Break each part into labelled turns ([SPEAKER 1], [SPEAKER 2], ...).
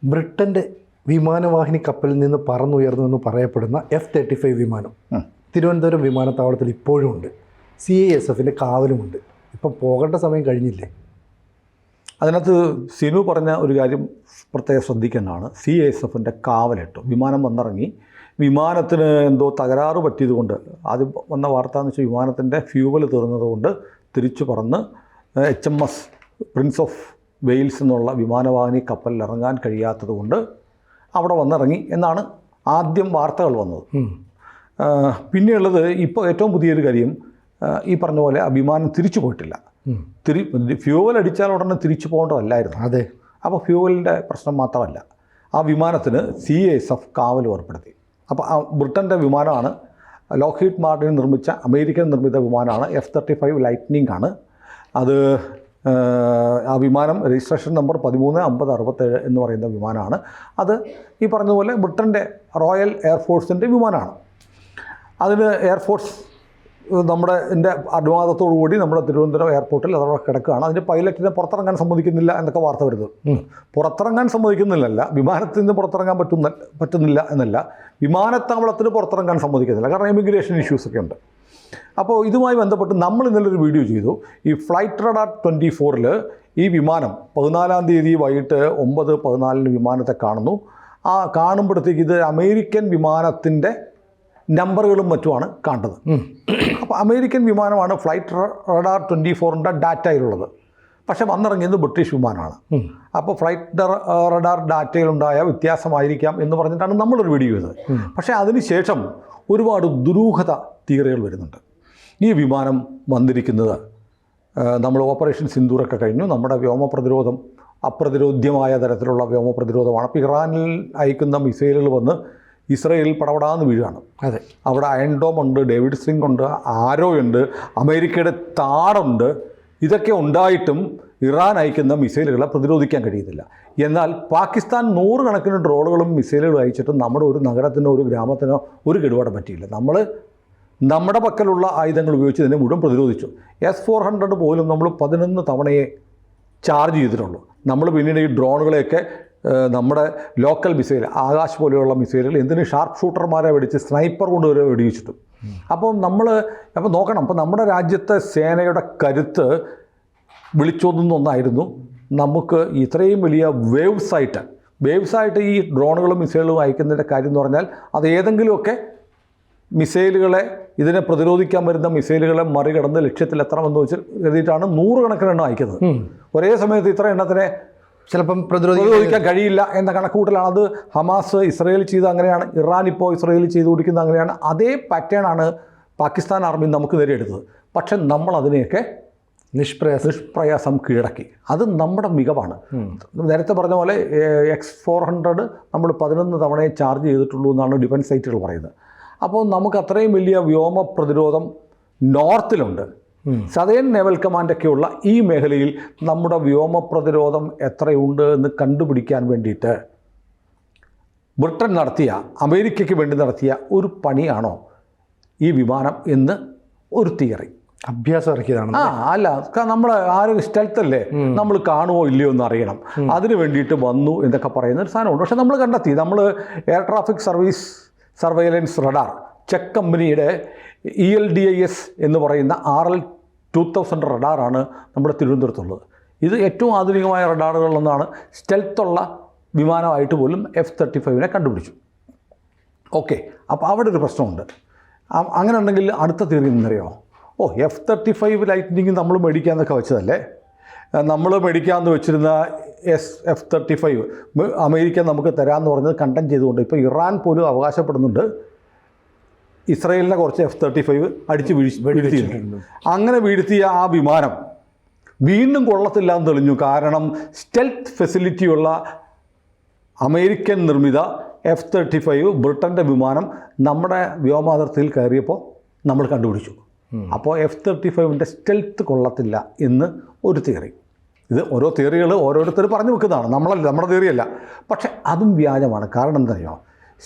[SPEAKER 1] ബ്രിട്ടൻ്റെ വിമാനവാഹിനി കപ്പലിൽ നിന്ന് പറന്നുയർന്നു എന്ന് പറയപ്പെടുന്ന F-35 വിമാനം തിരുവനന്തപുരം വിമാനത്താവളത്തിൽ ഇപ്പോഴും ഉണ്ട്. CISFൻ്റെ കാവലുമുണ്ട്. ഇപ്പം പോകേണ്ട സമയം കഴിഞ്ഞില്ലേ?
[SPEAKER 2] അതിനകത്ത് സിനു പറഞ്ഞ ഒരു കാര്യം പ്രത്യേകം ശ്രദ്ധിക്കേണ്ടതാണ്. CISFൻ്റെ കാവലിട്ടു. വിമാനം വന്നിറങ്ങി. വിമാനത്തിന് എന്തോ തകരാറ് പറ്റിയതുകൊണ്ട് ആദ്യം വന്ന വാർത്ത എന്ന് വെച്ചാൽ വിമാനത്തിൻ്റെ ഫ്യൂവൽ തീർന്നതുകൊണ്ട് തിരിച്ചു പറന്ന് HMS പ്രിൻസ് ഓഫ് വെയിൽസ് എന്നുള്ള വിമാനവാഹിനി കപ്പലിൽ ഇറങ്ങാൻ കഴിയാത്തതുകൊണ്ട് അവിടെ വന്നിറങ്ങി എന്നാണ് ആദ്യം വാർത്തകൾ വന്നത്. പിന്നെയുള്ളത് ഇപ്പോൾ ഏറ്റവും പുതിയൊരു കാര്യം, ഈ പറഞ്ഞ പോലെ ആ വിമാനം തിരിച്ചു പോയിട്ടില്ല. ഫ്യൂവൽ അടിച്ചാൽ ഉടനെ തിരിച്ചു പോകേണ്ടതല്ലായിരുന്നു.
[SPEAKER 1] അതെ.
[SPEAKER 2] അപ്പോൾ ഫ്യൂവലിൻ്റെ പ്രശ്നം മാത്രമല്ല, ആ വിമാനത്തിന് CISF കാവൽ ഏർപ്പെടുത്തി. അപ്പോൾ ആ ബ്രിട്ടൻ്റെ വിമാനമാണ്, ലോക്ഹീഡ് മാർട്ടിൻ നിർമ്മിച്ച അമേരിക്കൻ നിർമ്മിത വിമാനമാണ്. F-35 ലൈറ്റ്നിങ് ആണ് അത്. ആ വിമാനം രജിസ്ട്രേഷൻ നമ്പർ 135067 എന്ന് പറയുന്ന വിമാനമാണ്. അത് ഈ പറഞ്ഞതുപോലെ ബ്രിട്ടൻ്റെ റോയൽ എയർഫോഴ്സിൻ്റെ വിമാനമാണ്. അതിന് എയർഫോഴ്സ് നമ്മുടെ അനുവാദത്തോടു കൂടി നമ്മുടെ തിരുവനന്തപുരം എയർപോർട്ടിൽ അതവിടെ കിടക്കുകയാണ്. അതിൻ്റെ പൈലറ്റിനെ പുറത്തിറങ്ങാൻ സമ്മതിക്കുന്നില്ല എന്നൊക്കെ വാർത്ത വരുന്നത്. പുറത്തിറങ്ങാൻ സമ്മതിക്കുന്നില്ല, വിമാനത്തിൽ നിന്ന് പുറത്തിറങ്ങാൻ പറ്റുന്നില്ല എന്നല്ല, വിമാനത്താവളത്തിന് പുറത്തിറങ്ങാൻ സമ്മതിക്കുന്നില്ല. കാരണം ഇമിഗ്രേഷൻ ഇഷ്യൂസൊക്കെ ഉണ്ട്. അപ്പോൾ ഇതുമായി ബന്ധപ്പെട്ട് നമ്മൾ ഇന്നലെ ഒരു വീഡിയോ ചെയ്തു. ഈ ഫ്ലൈറ്റ് റഡാർ 24-ൽ ഈ വിമാനം 14-ാം തീയതി വൈകിട്ട് 9:14 വിമാനത്തെ കാണുന്നു. ആ കാണുമ്പോഴത്തേക്ക് ഇത് അമേരിക്കൻ വിമാനത്തിൻ്റെ നമ്പറുകളും മറ്റുമാണ് കണ്ടത്. അപ്പോൾ അമേരിക്കൻ വിമാനമാണ് ഫ്ലൈറ്റ് റഡാർ 24-ൻ്റെ ഡാറ്റയിലുള്ളത്. പക്ഷേ വന്നിറങ്ങിയത് ബ്രിട്ടീഷ് വിമാനമാണ്. അപ്പോൾ ഫ്ലൈറ്റ് റഡാർ ഡാറ്റയിലുണ്ടായ വ്യത്യാസമായിരിക്കാം എന്ന് പറഞ്ഞിട്ടാണ് നമ്മളൊരു വീഡിയോ ചെയ്തത്. പക്ഷേ അതിനുശേഷം ഒരുപാട് ദുരൂഹത തിയറികൾ വരുന്നുണ്ട്. ഈ വിമാനം വന്നിരിക്കുന്നത് നമ്മൾ ഓപ്പറേഷൻ സിന്ദൂറൊക്കെ കഴിഞ്ഞു. നമ്മുടെ വ്യോമ പ്രതിരോധം അപ്രതിരോധ്യമായ തരത്തിലുള്ള വ്യോമ പ്രതിരോധമാണ്. അപ്പോൾ ഇറാനിൽ അയക്കുന്ന മിസൈലുകൾ വന്ന് ഇസ്രയേലിൽ പടപടാന്ന് വീഴുകയാണ്.
[SPEAKER 1] അതെ.
[SPEAKER 2] അവിടെ അയൺ ഡോം ഉണ്ട്, ഡേവിഡ് സ്ലിംഗ് ഉണ്ട്, ആരോ ഉണ്ട്, അമേരിക്കയുടെ താടുണ്ട്. ഇതൊക്കെ ഉണ്ടായിട്ടും ഇറാൻ അയക്കുന്ന മിസൈലുകളെ പ്രതിരോധിക്കാൻ കഴിയുന്നില്ല. എന്നാൽ പാകിസ്ഥാൻ 100 കണക്കിന് ഡ്രോണുകളും മിസൈലുകളും അയച്ചിട്ടും നമ്മുടെ ഒരു നഗരത്തിനോ ഒരു ഗ്രാമത്തിനോ ഒരു കേടുപാടും പറ്റിയില്ല. നമ്മുടെ പക്കലുള്ള ആയുധങ്ങൾ ഉപയോഗിച്ച് ഇതിനെ മുഴുവൻ പ്രതിരോധിച്ചു. S-400 പോലും നമ്മൾ 11 തവണയെ ചാർജ് ചെയ്തിട്ടുള്ളൂ. നമ്മൾ പിന്നീട് ഈ ഡ്രോണുകളെയൊക്കെ നമ്മുടെ ലോക്കൽ മിസൈൽ, ആകാശ് പോലെയുള്ള മിസൈലുകൾ എന്തിന് ഷാർപ്പ് ഷൂട്ടർമാരെ വെടിച്ച് സ്നൈപ്പർ കൊണ്ട് വരെ വെടിവെച്ചിട്ടും. അപ്പോൾ നോക്കണം. അപ്പോൾ നമ്മുടെ രാജ്യത്തെ സേനയുടെ കരുത്ത് വിളിച്ചോതുന്ന ഒന്നായിരുന്നു. നമുക്ക് ഇത്രയും വലിയ വേവ്സായിട്ട് ഈ ഡ്രോണുകളും മിസൈലുകളും അയക്കുന്നതിൻ്റെ കാര്യം എന്ന് പറഞ്ഞാൽ അത് ഏതെങ്കിലുമൊക്കെ മിസൈലുകളെ, ഇതിനെ പ്രതിരോധിക്കാൻ വരുന്ന മിസൈലുകളെ മറികടന്ന് ലക്ഷ്യത്തിലെത്തണമെന്ന് വെച്ച് കരുതിയിട്ടാണ് 100 കണക്കിന് എണ്ണം അയക്കുന്നത്. ഒരേ സമയത്ത് ഇത്ര എണ്ണത്തിനെ
[SPEAKER 1] ചിലപ്പം
[SPEAKER 2] പ്രതിരോധിക്കാൻ കഴിയില്ല എന്ന കണക്കൂട്ടലാണ്. അത് ഹമാസ് ഇസ്രയേൽ ചെയ്ത് അങ്ങനെയാണ്, ഇറാൻ ഇപ്പോൾ ഇസ്രയേൽ ചെയ്ത് കൊടുക്കുന്നത് അങ്ങനെയാണ്. അതേ പാറ്റേണാണ് പാകിസ്ഥാൻ ആർമി നമുക്ക് നേരെ എടുത്തത്. പക്ഷെ നമ്മൾ അതിനെയൊക്കെ നിഷ്പ്രയാസം കീഴടക്കി. അത് നമ്മുടെ മികവാണ്. നേരത്തെ പറഞ്ഞ പോലെ X-400 നമ്മൾ 11 തവണയെ ചാർജ് ചെയ്തിട്ടുള്ളൂ എന്നാണ് ഡിഫൻസ് സൈറ്റുകൾ പറയുന്നത്. അപ്പോൾ നമുക്ക് അത്രയും വലിയ വ്യോമ പ്രതിരോധം നോർത്തിലുണ്ട്. സദേൺ നേവൽ കമാൻഡൊക്കെയുള്ള ഈ മേഖലയിൽ നമ്മുടെ വ്യോമ പ്രതിരോധം എത്രയുണ്ട് എന്ന് കണ്ടുപിടിക്കാൻ വേണ്ടിയിട്ട് ബ്രിട്ടൻ അമേരിക്കയ്ക്ക് വേണ്ടി നടത്തിയ ഒരു പണിയാണോ ഈ വിമാനം എന്ന് ഒരു തിയറി.
[SPEAKER 1] അഭ്യാസം ഇറക്കിയതാണ്.
[SPEAKER 2] അല്ല, നമ്മൾ ആരും സ്റ്റെൽത്തല്ലേ, നമ്മൾ കാണുമോ ഇല്ലയോ എന്ന് അറിയണം. അതിന് വേണ്ടിയിട്ട് വന്നു എന്നൊക്കെ പറയുന്ന ഒരു സാധനമുണ്ട്. പക്ഷെ നമ്മൾ കണ്ടെത്തി, നമ്മൾ air traffic surveillance radar check കമ്പനിയുടെ ELDIS എന്ന് പറയുന്ന RL-2000 റഡാറാണ് നമ്മുടെ തിരുവനന്തപുരത്തുള്ളത്. ഇത് ഏറ്റവും ആധുനികമായ റഡാറുകളിലൊന്നാണ്. സ്റ്റെൽത്തുള്ള വിമാനമായിട്ട് പോലും F-35നെ കണ്ടുപിടിച്ചു. ഓക്കെ, അപ്പോൾ അവിടെ ഒരു പ്രശ്നമുണ്ട്. അങ്ങനെ ഉണ്ടെങ്കിൽ അടുത്ത തിയറി എന്നറിയോ? F-35 ലൈറ്റ്നിങ് നമ്മൾ മേടിക്കാമെന്നൊക്കെ വെച്ചതല്ലേ. നമ്മൾ മേടിക്കാമെന്ന് വെച്ചിരുന്ന F-35 അമേരിക്ക നമുക്ക് തരാമെന്ന് പറഞ്ഞത് കണ്ടം ചെയ്തുകൊണ്ട് ഇപ്പോൾ ഇറാൻ പോലും അവകാശപ്പെടുന്നുണ്ട് ഇസ്രയേലിനെ കുറച്ച് F-35 അടിച്ച് വീഴ്ത്തിയിട്ടുണ്ട്. അങ്ങനെ വീഴ്ത്തിയ ആ വിമാനം വീണ്ടും കൊള്ളത്തില്ല എന്ന് തെളിഞ്ഞു. കാരണം സ്റ്റെൽത്ത് ഫെസിലിറ്റിയുള്ള അമേരിക്കൻ നിർമ്മിത F-35 ബ്രിട്ടൻ്റെ വിമാനം നമ്മുടെ വ്യോമാതിർത്തിയിൽ കയറിയപ്പോൾ നമ്മൾ കണ്ടുപിടിച്ചു. അപ്പോൾ F-35ൻ്റെ സ്റ്റെൽത്ത് കൊള്ളത്തില്ല എന്ന് ഒരു തിയറി. ഇത് ഓരോ തിയറികൾ ഓരോരുത്തർ പറഞ്ഞു വെക്കുന്നതാണ്, നമ്മുടെ തിയറിയല്ല. പക്ഷേ അതും വ്യാജമാണ്. കാരണം എന്താ അറിയോ?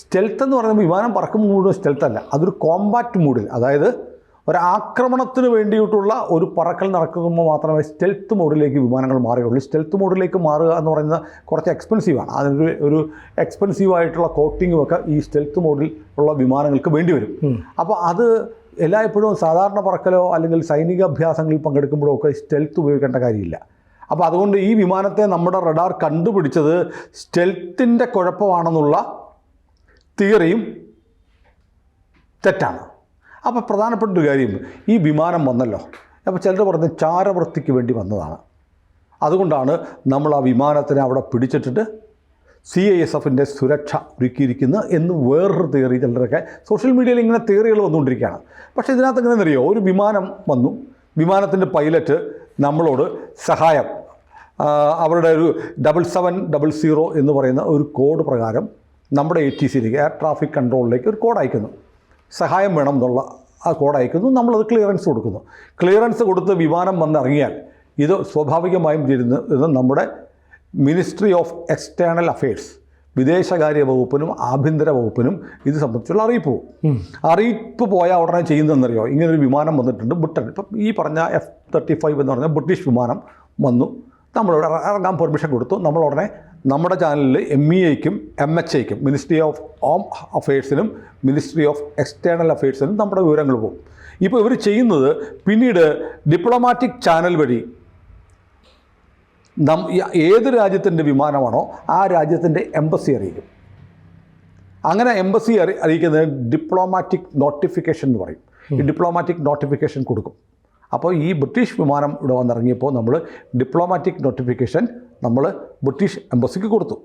[SPEAKER 2] സ്റ്റെൽത്ത് എന്ന് പറയുമ്പോൾ വിമാനം പറക്കും മൂഡ് സ്റ്റെൽത്ത് അല്ല, അതൊരു കോമ്പാറ്റ് മൂഡിൽ, അതായത് ഒരാക്രമണത്തിന് വേണ്ടിയിട്ടുള്ള ഒരു പറക്കൽ നടക്കുമ്പോൾ മാത്രമേ സ്റ്റെൽത്ത് മോഡിലേക്ക് വിമാനങ്ങൾ മാറുകയുള്ളൂ. സ്റ്റെൽത്ത് മോഡിലേക്ക് മാറുക എന്ന് പറയുന്നത് കുറച്ച് എക്സ്പെൻസീവാണ്. അതിനൊരു എക്സ്പെൻസീവായിട്ടുള്ള കോട്ടിങ്ങും ഒക്കെ ഈ സ്റ്റെൽത്ത് മോഡിൽ ഉള്ള വിമാനങ്ങൾക്ക് വേണ്ടി വരും. അപ്പോൾ അത് എല്ലായ്പ്പോഴും സാധാരണ പറക്കലോ അല്ലെങ്കിൽ സൈനിക അഭ്യാസങ്ങളിൽ പങ്കെടുക്കുമ്പോഴോ ഒക്കെ സ്റ്റെൽത്ത് ഉപയോഗിക്കേണ്ട കാര്യമില്ല. അപ്പോൾ അതുകൊണ്ട് ഈ വിമാനത്തെ നമ്മുടെ റഡാർ കണ്ടുപിടിച്ചത് സ്റ്റെൽത്തിൻ്റെ കുഴപ്പമാണെന്നുള്ള തിയറിയും തെറ്റാണ്. അപ്പോൾ പ്രധാനപ്പെട്ട ഒരു കാര്യം, ഈ വിമാനം വന്നല്ലോ, അപ്പോൾ ചിലർ പറഞ്ഞ് ചാരവൃത്തിക്ക് വേണ്ടി വന്നതാണ്. അതുകൊണ്ടാണ് നമ്മൾ ആ വിമാനത്തിനെ അവിടെ പിടിച്ചിട്ടിട്ട് CISFൻ്റെ സുരക്ഷ ഒരുക്കിയിരിക്കുന്നത് എന്ന് വേറൊരു തിയറി ചിലരൊക്കെ സോഷ്യൽ മീഡിയയിൽ ഇങ്ങനെ തിയറികൾ വന്നുകൊണ്ടിരിക്കുകയാണ്. പക്ഷേ ഇതിനകത്ത് എങ്ങനെയെന്ന് അറിയോ, ഒരു വിമാനം വന്നു, വിമാനത്തിൻ്റെ പൈലറ്റ് നമ്മളോട് സഹായം, അവരുടെ ഒരു 7700 എന്ന് പറയുന്ന ഒരു കോഡ് പ്രകാരം നമ്മുടെ ATCയിലേക്ക്, എയർ ട്രാഫിക് കൺട്രോളിലേക്ക് ഒരു കോഡ് അയക്കുന്നു. സഹായം വേണം എന്നുള്ള ആ കോഡ് അയക്കുന്നു. നമ്മളത് ക്ലിയറൻസ് കൊടുക്കുന്നു. ക്ലിയറൻസ് കൊടുത്ത് വിമാനം വന്നിറങ്ങിയാൽ ഇത് സ്വാഭാവികമായും ചെയ്യുന്നത് നമ്മുടെ മിനിസ്ട്രി ഓഫ് എക്സ്റ്റേണൽ അഫയേഴ്സ്, വിദേശകാര്യ വകുപ്പിനും ആഭ്യന്തര വകുപ്പിനും ഇത് സംബന്ധിച്ചുള്ള അറിയിപ്പ് പോകും. അറിയിപ്പ് പോയാൽ ഉടനെ ചെയ്യുന്നതെന്നറിയോ, ഇങ്ങനൊരു വിമാനം വന്നിട്ടുണ്ട് ബ്രിട്ടൻ, ഇപ്പം ഈ പറഞ്ഞ F-35 എന്ന് പറഞ്ഞ ബ്രിട്ടീഷ് വിമാനം വന്നു, നമ്മളിവിടെ ഇറങ്ങാൻ പെർമിഷൻ കൊടുത്തു. നമ്മളുടനെ നമ്മുടെ ചാനലിൽ MEAയ്ക്കും MHAയ്ക്കും, മിനിസ്ട്രി ഓഫ് ഹോം അഫയേഴ്സിനും മിനിസ്ട്രി ഓഫ് എക്സ്റ്റേണൽ അഫയേഴ്സിനും നമ്മുടെ വിവരങ്ങൾ പോകും. ഇപ്പോൾ ഇവർ ചെയ്യുന്നത് പിന്നീട് ഡിപ്ലോമാറ്റിക് ചാനൽ വഴി ഏത് രാജ്യത്തിൻ്റെ വിമാനമാണോ ആ രാജ്യത്തിൻ്റെ എംബസി അറിയിക്കും. അങ്ങനെ എംബസി അറിയിക്കുന്നത് ഡിപ്ലോമാറ്റിക് നോട്ടിഫിക്കേഷൻ എന്ന് പറയും. ഈ ഡിപ്ലോമാറ്റിക് നോട്ടിഫിക്കേഷൻ കൊടുക്കും. അപ്പോൾ ഈ ബ്രിട്ടീഷ് വിമാനം ഇവിടെ വന്നിറങ്ങിയപ്പോൾ നമ്മൾ ഡിപ്ലോമാറ്റിക് നോട്ടിഫിക്കേഷൻ നമ്മൾ ബ്രിട്ടീഷ് എംബസിക്ക് കൊടുത്തു.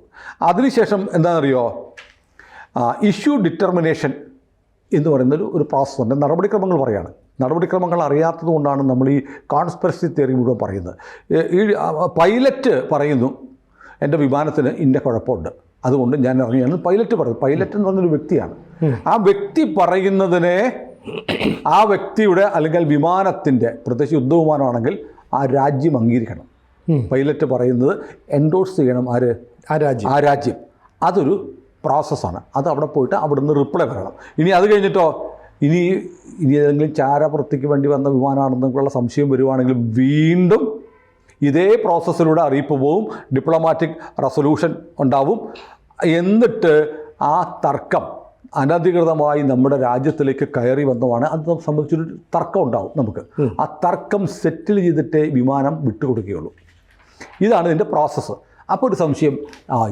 [SPEAKER 2] അതിനുശേഷം എന്താണെന്നറിയോ, ഇഷ്യൂ ഡിറ്റർമിനേഷൻ എന്ന് പറയുന്നൊരു പ്രോസസ്സുണ്ട്. നടപടിക്രമങ്ങൾ പറയുകയാണ്. നടപടിക്രമങ്ങൾ അറിയാത്തത് കൊണ്ടാണ് നമ്മൾ ഈ കോൺസ്പിറസി തിയറി മുഴുവൻ പറയുന്നത്. ഈ പൈലറ്റ് പറയുന്നു എൻ്റെ വിമാനത്തിന് ഇന്ന കുഴപ്പമുണ്ട്, അതുകൊണ്ട് ഞാൻ ഇറങ്ങിയാണ് പൈലറ്റ് പറയും. പൈലറ്റ് എന്ന് പറഞ്ഞൊരു വ്യക്തിയാണ്. ആ വ്യക്തി പറയുന്നതിനെ ആ വ്യക്തിയുടെ അല്ലെങ്കിൽ വിമാനത്തിൻ്റെ, പ്രത്യേകിച്ച് യുദ്ധവിമാനമാണെങ്കിൽ ആ രാജ്യം അംഗീകരിക്കണം. പൈലറ്റ് പറയുന്നത് എൻഡോഴ്സ് ചെയ്യണം ആ രാജ്യം. അതൊരു പ്രോസസ്സാണ്. അത് അവിടെ പോയിട്ട് അവിടെ നിന്ന് റിപ്ലൈ വരണം. ഇനി അത് കഴിഞ്ഞിട്ടോ ഇനി ഏതെങ്കിലും ചാരവൃത്തിക്ക് വേണ്ടി വന്ന വിമാനമാണെന്നുള്ള സംശയം വരുവാണെങ്കിൽ വീണ്ടും ഇതേ പ്രോസസ്സിലൂടെ അറിയിപ്പ് പോവും, ഡിപ്ലോമാറ്റിക് റെസൊല്യൂഷൻ ഉണ്ടാവും. എന്നിട്ട് ആ തർക്കം അനധികൃതമായി നമ്മുടെ രാജ്യത്തിലേക്ക് കയറി വന്നതാണ്. അത് സംബന്ധിച്ചൊരു തർക്കം ഉണ്ടാവും നമുക്ക്. ആ തർക്കം സെറ്റിൽ ചെയ്തിട്ടേ വിമാനം വിട്ടുകൊടുക്കുകയുള്ളൂ. ഇതാണ് ഇതിൻ്റെ പ്രോസസ്സ്. അപ്പോൾ ഒരു സംശയം,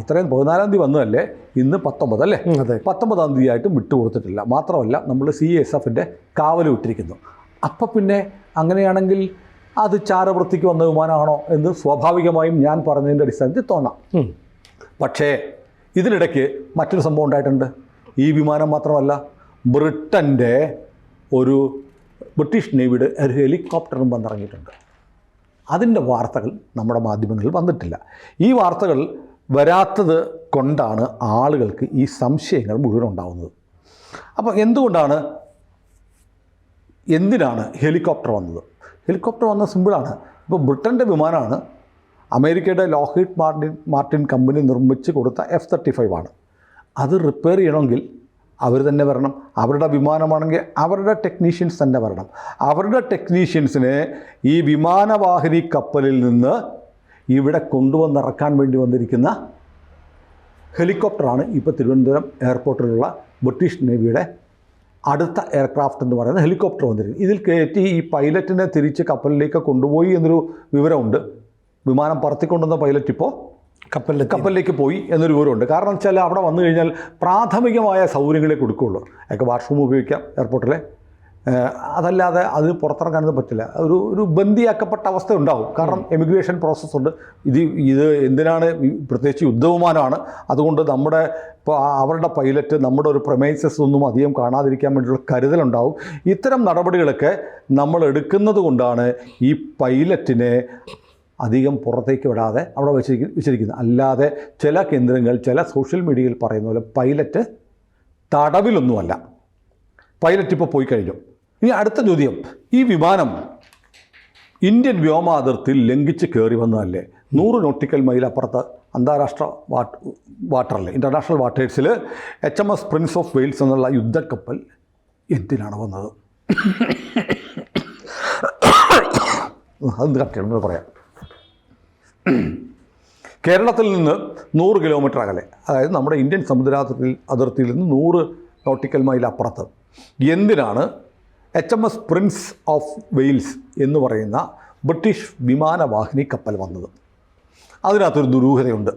[SPEAKER 2] ഇത്രയും 14-ാം തീയതി വന്നതല്ലേ, ഇന്ന് 19 അല്ലേ, 19-ാം തീയതി ആയിട്ടും വിട്ടുകൊടുത്തിട്ടില്ല. മാത്രമല്ല നമ്മൾ CISFൻ്റെ കാവൽ വിട്ടിരിക്കുന്നു. അപ്പോൾ പിന്നെ അങ്ങനെയാണെങ്കിൽ അത് ചാരവൃത്തിക്ക് വന്ന വിമാനമാണോ എന്ന് സ്വാഭാവികമായും ഞാൻ പറഞ്ഞതിൻ്റെ അടിസ്ഥാനത്തിൽ തോന്നാം. പക്ഷേ ഇതിനിടയ്ക്ക് മറ്റൊരു സംഭവം ഉണ്ടായിട്ടുണ്ട്. ഈ വിമാനം മാത്രമല്ല, ബ്രിട്ടൻ്റെ ഒരു ബ്രിട്ടീഷ് നേവിയുടെ ഒരു ഹെലികോപ്റ്ററും വന്നിറങ്ങിയിട്ടുണ്ട്. അതിൻ്റെ വാർത്തകൾ നമ്മുടെ മാധ്യമങ്ങളിൽ വന്നിട്ടില്ല. ഈ വാർത്തകൾ വരാത്തത് കൊണ്ടാണ് ആളുകൾക്ക് ഈ സംശയങ്ങൾ മുഴുവൻ ഉണ്ടാകുന്നത്. അപ്പോൾ എന്തിനാണ് ഹെലികോപ്റ്റർ വന്നത്? ഹെലികോപ്റ്റർ വന്നത് സിമ്പിളാണ്. ഇപ്പോൾ ബ്രിട്ടൻ്റെ വിമാനമാണ്, അമേരിക്കയുടെ ലോക്ഹീഡ് മാർട്ടിൻ കമ്പനി നിർമ്മിച്ച് കൊടുത്ത F-35 ആണ്. അത് റിപ്പയർ ചെയ്യണമെങ്കിൽ അവർ തന്നെ വരണം. അവരുടെ വിമാനമാണെങ്കിൽ അവരുടെ ടെക്നീഷ്യൻസ് തന്നെ വരണം. അവരുടെ ടെക്നീഷ്യൻസിനെ ഈ വിമാനവാഹിനി കപ്പലിൽ നിന്ന് ഇവിടെ കൊണ്ടുവന്നിറക്കാൻ വേണ്ടി വന്നിരിക്കുന്ന ഹെലികോപ്റ്ററാണ് ഇപ്പോൾ തിരുവനന്തപുരം എയർപോർട്ടിലുള്ള ബ്രിട്ടീഷ് നേവിയുടെ അടുത്ത എയർക്രാഫ്റ്റ് എന്ന് പറയുന്ന ഹെലികോപ്റ്റർ വന്നിരിക്കുന്നത്. ഇതിൽ കയറ്റി ഈ പൈലറ്റിനെ തിരിച്ച് കപ്പലിലേക്ക് കൊണ്ടുപോയി എന്നൊരു വിവരമുണ്ട്. വിമാനം പറത്തിക്കൊണ്ടുവന്ന പൈലറ്റ് ഇപ്പോൾ കപ്പലിലേക്ക് പോയി എന്നൊരു വിവരമുണ്ട്. കാരണം വെച്ചാൽ അവിടെ വന്നു കഴിഞ്ഞാൽ പ്രാഥമികമായ സൗകര്യങ്ങളെ കൊടുക്കുകയുള്ളൂ. അതൊക്കെ വാഷ്റൂം ഉപയോഗിക്കാം എയർപോർട്ടിലെ, അതല്ലാതെ അതിന് പുറത്തിറങ്ങാനൊന്നും പറ്റില്ല. ഒരു ബന്ദിയാക്കപ്പെട്ട അവസ്ഥ ഉണ്ടാവും. കാരണം എമിഗ്രേഷൻ പ്രോസസ്സുണ്ട്. ഇത് എന്തിനാണ്, പ്രത്യേകിച്ച് യുദ്ധവിമാനമാണ്. അതുകൊണ്ട് അവരുടെ പൈലറ്റ് നമ്മുടെ ഒരു പ്രമൈസസ് ഒന്നും അധികം കാണാതിരിക്കാൻ വേണ്ടിയുള്ള കരുതലുണ്ടാവും. ഇത്തരം നടപടികളൊക്കെ നമ്മൾ എടുക്കുന്നത് കൊണ്ടാണ് ഈ പൈലറ്റിനെ അധികം പുറത്തേക്ക് വിടാതെ അവിടെ വെച്ചിരിക്കുന്നത്. അല്ലാതെ ചില കേന്ദ്രങ്ങൾ, ചില സോഷ്യൽ മീഡിയയിൽ പറയുന്ന പോലെ പൈലറ്റ് തടവിലൊന്നുമല്ല. പൈലറ്റ് ഇപ്പോൾ പോയി കഴിഞ്ഞു. ഇനി അടുത്ത ചോദ്യം, ഈ വിമാനം ഇന്ത്യൻ വ്യോമാതിർത്തിയിൽ ലംഘിച്ച് കയറി വന്നതല്ലേ? 100 നോട്ടിക്കൽ മൈൽ അപ്പുറത്ത് അന്താരാഷ്ട്ര വാട്ടറിൽ, ഇൻ്റർനാഷണൽ വാട്ടേഴ്സിൽ HMS പ്രിൻസ് ഓഫ് വെയിൽസ് എന്നുള്ള യുദ്ധക്കപ്പൽ എന്തിനാണ് വന്നത്? അതെന്ത് കറക്റ്റാണ് പറയാം. കേരളത്തിൽ നിന്ന് 100 കിലോമീറ്റർ അകലെ, അതായത് നമ്മുടെ ഇന്ത്യൻ അതിർത്തിയിൽ നിന്ന് 100 നോട്ടിക്കൽ മൈൽ അപ്പുറത്ത് എന്തിനാണ് HMS പ്രിൻസ് ഓഫ് വെയിൽസ് എന്ന് പറയുന്ന ബ്രിട്ടീഷ് വിമാനവാഹിനി കപ്പൽ വന്നത്? അതിനകത്തൊരു ദുരൂഹതയുണ്ട്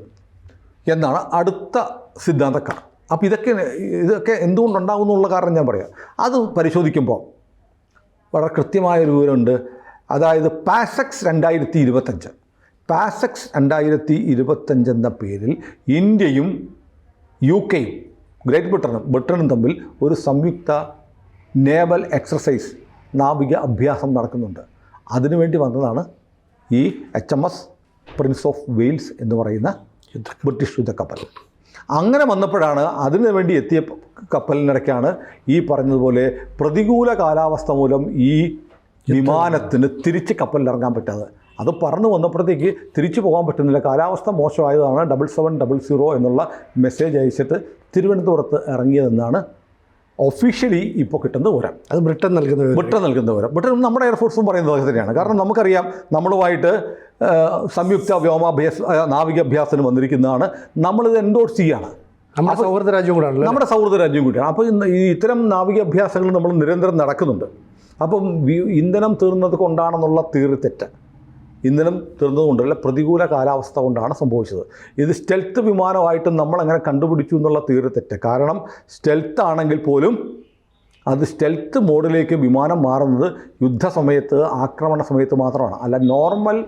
[SPEAKER 2] എന്നാണ് അടുത്ത സിദ്ധാന്തക്കാർ. അപ്പോൾ ഇതൊക്കെ എന്തുകൊണ്ടുണ്ടാകുന്നുള്ള കാരണം ഞാൻ പറയാം. അത് പരിശോധിക്കുമ്പോൾ വളരെ കൃത്യമായൊരു വിവരമുണ്ട്. അതായത് പാസെക്സ് 2025 എന്ന പേരിൽ ഇന്ത്യയും UK-യും ഗ്രേറ്റ് ബ്രിട്ടനും തമ്മിൽ ഒരു സംയുക്ത നേവൽ എക്സർസൈസ്, നാവിക അഭ്യാസം നടക്കുന്നുണ്ട്. അതിനുവേണ്ടി വന്നതാണ് ഈ HMS പ്രിൻസ് ഓഫ് വെയിൽസ് എന്ന് പറയുന്ന ബ്രിട്ടീഷ് യുദ്ധക്കപ്പൽ. അങ്ങനെ വന്നപ്പോഴാണ് അതിനു വേണ്ടി എത്തിയ കപ്പലിനിടയ്ക്കാണ് ഈ പറഞ്ഞതുപോലെ പ്രതികൂല കാലാവസ്ഥ മൂലം ഈ വിമാനത്തിന് തിരിച്ച് കപ്പലിലിറങ്ങാൻ പറ്റാതെ, അത് പറന്ന് വന്നപ്പോഴത്തേക്ക് തിരിച്ചു പോകാൻ പറ്റുന്നില്ല, കാലാവസ്ഥ മോശമായതാണ് 7700 എന്നുള്ള മെസ്സേജ് അയച്ചിട്ട് തിരുവനന്തപുരത്ത് ഇറങ്ങിയതെന്നാണ് ഒഫീഷ്യലി ഇപ്പോൾ കിട്ടുന്ന വിവരം.
[SPEAKER 1] അത് ബ്രിട്ടൻ നൽകുന്ന
[SPEAKER 2] വിവരം. ബ്രിട്ടൻ നമ്മുടെ എയർഫോഴ്സും പറയുന്നത് തന്നെയാണ്. കാരണം നമുക്കറിയാം, നമ്മളുമായിട്ട് സംയുക്ത നാവികാഭ്യാസത്തിന് വന്നിരിക്കുന്നതാണ്, നമ്മളിത് എൻഡോഴ്സ് ചെയ്യുകയാണ്.
[SPEAKER 1] നമ്മുടെ സൗഹൃദ രാജ്യം
[SPEAKER 2] കൂടിയാണ്. അപ്പോൾ ഈ ഇത്തരം നാവികാഭ്യാസങ്ങൾ നമ്മൾ നിരന്തരം നടക്കുന്നുണ്ട്. അപ്പം ഇന്ധനം തീർന്നത് കൊണ്ടാണെന്നുള്ള തീറി തെറ്റ്. ഇന്ധനം തീർന്നതുകൊണ്ടല്ല, പ്രതികൂല കാലാവസ്ഥ കൊണ്ടാണ് സംഭവിച്ചത്. ഇത് സ്റ്റെൽത്ത് വിമാനമായിട്ട് നമ്മളങ്ങനെ കണ്ടുപിടിച്ചു എന്നുള്ള തീറി തെറ്റ്. കാരണം സ്റ്റെൽത്ത് ആണെങ്കിൽ പോലും അത് സ്റ്റെൽത്ത് മോഡിലേക്ക് വിമാനം മാറുന്നത് യുദ്ധസമയത്ത്, ആക്രമണ സമയത്ത് മാത്രമാണ്. അല്ല, നോർമൽ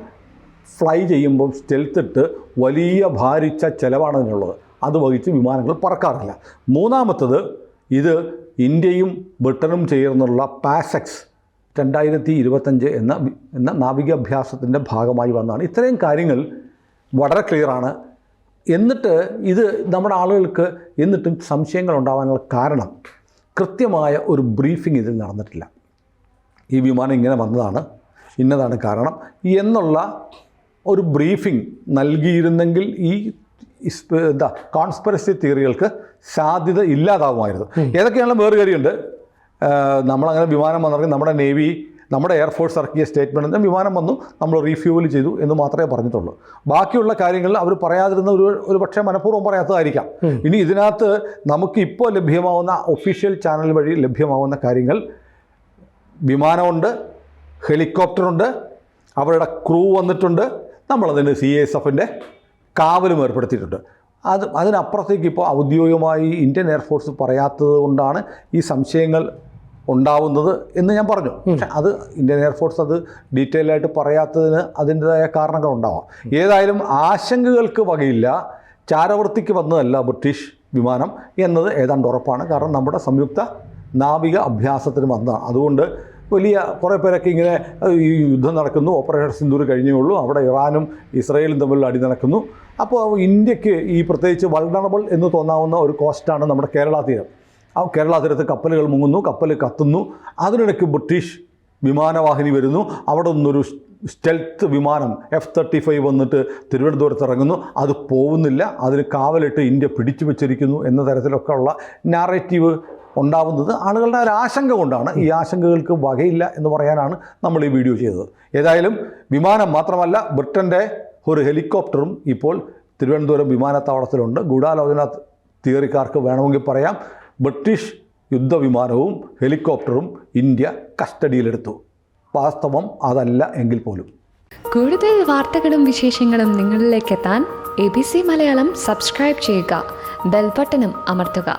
[SPEAKER 2] ഫ്ലൈ ചെയ്യുമ്പോൾ സ്റ്റെൽത്ത് ഇട്ട് വലിയ ഭാരിച്ച ചിലവാണ് അതിനുള്ളത്. അത് വഹിച്ച് വിമാനങ്ങൾ പറക്കാറില്ല. മൂന്നാമത്തത്, ഇത് ഇന്ത്യയും ബ്രിട്ടനും ചേർന്നുള്ള പാസെക്സ് 2025 എന്ന നാവികാഭ്യാസത്തിൻ്റെ ഭാഗമായി വന്നതാണ്. ഇത്രയും കാര്യങ്ങൾ വളരെ ക്ലിയറാണ്. എന്നിട്ട് ഇത് നമ്മുടെ ആളുകൾക്ക് എന്നിട്ടും സംശയങ്ങൾ ഉണ്ടാകാനുള്ള കാരണം കൃത്യമായ ഒരു ബ്രീഫിംഗ് ഇതിൽ നടന്നിട്ടില്ല. ഈ വിമാനം ഇങ്ങനെ വന്നതാണ്, ഇന്നതാണ് കാരണം എന്നുള്ള ഒരു ബ്രീഫിംഗ് നൽകിയിരുന്നെങ്കിൽ ഈ കോൺസ്പിറസി തിയറികൾക്ക് സാധ്യത ഇല്ലാതാവുമായിരുന്നു. ഏതൊക്കെയാണെങ്കിലും വേറെ കാര്യമുണ്ട്. നമ്മളങ്ങനെ വിമാനം വന്നിറങ്ങി നമ്മുടെ എയർഫോഴ്സ് ഇറക്കിയ സ്റ്റേറ്റ്മെൻറ്റ് വിമാനം വന്നു, നമ്മൾ റീഫ്യൂവൽ ചെയ്തു എന്ന് മാത്രമേ പറഞ്ഞിട്ടുള്ളൂ. ബാക്കിയുള്ള കാര്യങ്ങൾ അവർ പറയാതിരുന്ന ഒരു പക്ഷേ മനഃപൂർവ്വം പറയാത്തതായിരിക്കാം. ഇനി ഇതിനകത്ത് നമുക്ക് ഇപ്പോൾ ലഭ്യമാവുന്ന ഒഫീഷ്യൽ ചാനൽ വഴി ലഭ്യമാവുന്ന കാര്യങ്ങൾ, വിമാനമുണ്ട്, ഹെലികോപ്റ്ററുണ്ട്, അവരുടെ ക്രൂ വന്നിട്ടുണ്ട്, നമ്മളതിന് CASFൻ്റെ കാവലും ഏർപ്പെടുത്തിയിട്ടുണ്ട്. അതിനപ്പുറത്തേക്ക് ഇപ്പോൾ ഔദ്യോഗികമായി ഇന്ത്യൻ എയർഫോഴ്സ് പറയാത്തത് കൊണ്ടാണ് ഈ സംശയങ്ങൾ ഉണ്ടാവുന്നത് എന്ന് ഞാൻ പറഞ്ഞു. പക്ഷെ അത് ഇന്ത്യൻ എയർഫോഴ്സ് അത് ഡീറ്റെയിൽ ആയിട്ട് പറയാത്തതിന് അതിൻ്റെതായ കാരണങ്ങൾ ഉണ്ടാവാം. ഏതായാലും ആശങ്കകൾക്ക് വകയില്ല. ചാരവൃത്തിക്ക് വന്നതല്ല ബ്രിട്ടീഷ് വിമാനം എന്നത് ഏതാണ്ട് ഉറപ്പാണ്. കാരണം നമ്മുടെ സംയുക്ത നാവിക അഭ്യാസത്തിന് വന്നതാണ്. അതുകൊണ്ട് വലിയ കുറേ പേരൊക്കെ ഇങ്ങനെ ഈ യുദ്ധം നടക്കുന്നു, ഓപ്പറേഷൻ സിന്ദൂർ കഴിഞ്ഞേ ഉള്ളൂ, അവിടെ ഇറാനും ഇസ്രയേലും തമ്മിലുള്ള അടി നടക്കുന്നു. അപ്പോൾ ഇന്ത്യക്ക് ഈ പ്രത്യേകിച്ച് വൾണറബിൾ എന്ന് തോന്നാവുന്ന ഒരു കോസ്റ്റാണ് നമ്മുടെ കേരള തീരം. ആ കേരള തീരത്ത് കപ്പലുകൾ മുങ്ങുന്നു, കപ്പൽ കത്തുന്നു. അതിനിടയ്ക്ക് ബ്രിട്ടീഷ് വിമാനവാഹിനി വരുന്നു, അവിടെ നിന്നൊരു സ്റ്റെൽത്ത് വിമാനം F-35 വന്നിട്ട് തിരുവനന്തപുരത്ത് ഇറങ്ങുന്നു. അത് പോകുന്നില്ല, അതിന് കാവലിട്ട് ഇന്ത്യ പിടിച്ചു വെച്ചിരിക്കുന്നു എന്ന തരത്തിലൊക്കെ ഉള്ള നാറേറ്റീവ് ഉണ്ടാവുന്നത് ആളുകളുടെ ഒരു ആശങ്ക കൊണ്ടാണ്. ഈ ആശങ്കകൾക്ക് വകയില്ല എന്ന് പറയാനാണ് നമ്മൾ ഈ വീഡിയോ ചെയ്തത്. ഏതായാലും വിമാനം മാത്രമല്ല, ബ്രിട്ടൻ്റെ ഒരു ഹെലികോപ്റ്ററും ഇപ്പോൾ തിരുവനന്തപുരം വിമാനത്താവളത്തിലുണ്ട്. ഗൂഢാലോചന തിയറിക്കാർക്ക് വേണമെങ്കിൽ പറയാം, ബ്രിട്ടീഷ് യുദ്ധവിമാനവും ഹെലികോപ്റ്ററും ഇന്ത്യ കസ്റ്റഡിയിലെടുത്തു. വാസ്തവം അതല്ല എങ്കിൽ പോലും.
[SPEAKER 3] കൂടുതൽ വാർത്തകളും വിശേഷങ്ങളും നിങ്ങളിലേക്ക് എത്താൻ ABC മലയാളം സബ്സ്ക്രൈബ് ചെയ്യുക, ബെൽ ബട്ടണും അമർത്തുക.